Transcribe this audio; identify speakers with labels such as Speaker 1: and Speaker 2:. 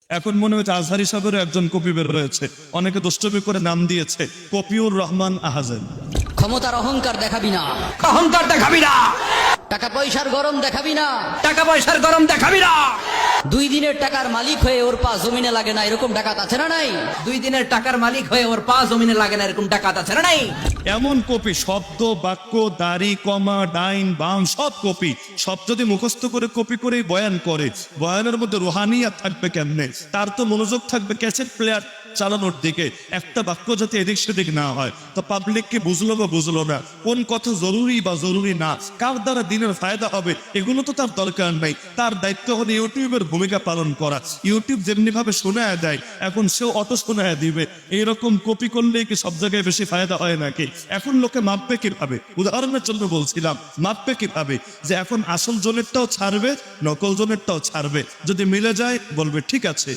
Speaker 1: এখন মনে হচ্ছে আজহারি সাহেবেরও একজন কপি বের হয়েছে, অনেকে দুষ্টমি করে নাম দিয়েছে কপিউর রহমান আহাজেন।
Speaker 2: ক্ষমতার অহংকার দেখাবি না,
Speaker 3: অহংকার দেখাবি না,
Speaker 2: টাকা পয়সার গরম দেখাবি না,
Speaker 3: টাকা পয়সার গরম দেখাবি না।
Speaker 2: 2 দিনের টাকার মালিক হয়ে ওর পা জমিনে লাগে না, এরকম ডাকাত আছে না নাই?
Speaker 3: 2 দিনের টাকার মালিক হয়ে ওর পা জমিনে লাগে না, এরকম ডাকাত আছে না নাই?
Speaker 1: এমন কপি, শব্দ বাক্য দাড়ি কমা ডাইন বাম সব কপি, সব যদি মুখস্থ করে কপি করেই বয়ান করে, বয়ানের মধ্যে রুহানিয়াত থাকবে কেমনে? তার তো মনোযোগ থাকবে ক্যাসেট প্লেয়ার চালানোর দিকে, একটা বাক্য যাতে এদিক সেদিক না হয়। তো পাবলিক কি বুঝলো বা বুঝলো না, কোন কথা জরুরি বা জরুরি না, কার দ্বারা দিনের ফায়দা হবে, এগুলো তো তার দরকার নাই। তার দায়িত্ব হলো ইউটিউবের ভূমিকা পালন করা। ইউটিউব যেমনি ভাবে শোনায় দেয়, এখন সেও অটো শোনায় দিবে। এইরকম কপি করলেই কি সব জায়গায় বেশি ফায়দা হয় নাকি? এখন লোকে মাপবে কিভাবে? উদাহরণের জন্য বলছিলাম, মাপবে কিভাবে যে এখন আসল জনেরটাও ছাড়বে, নকল জনেরটাও ছাড়বে, যদি মিলে যায় বলবে ঠিক আছে।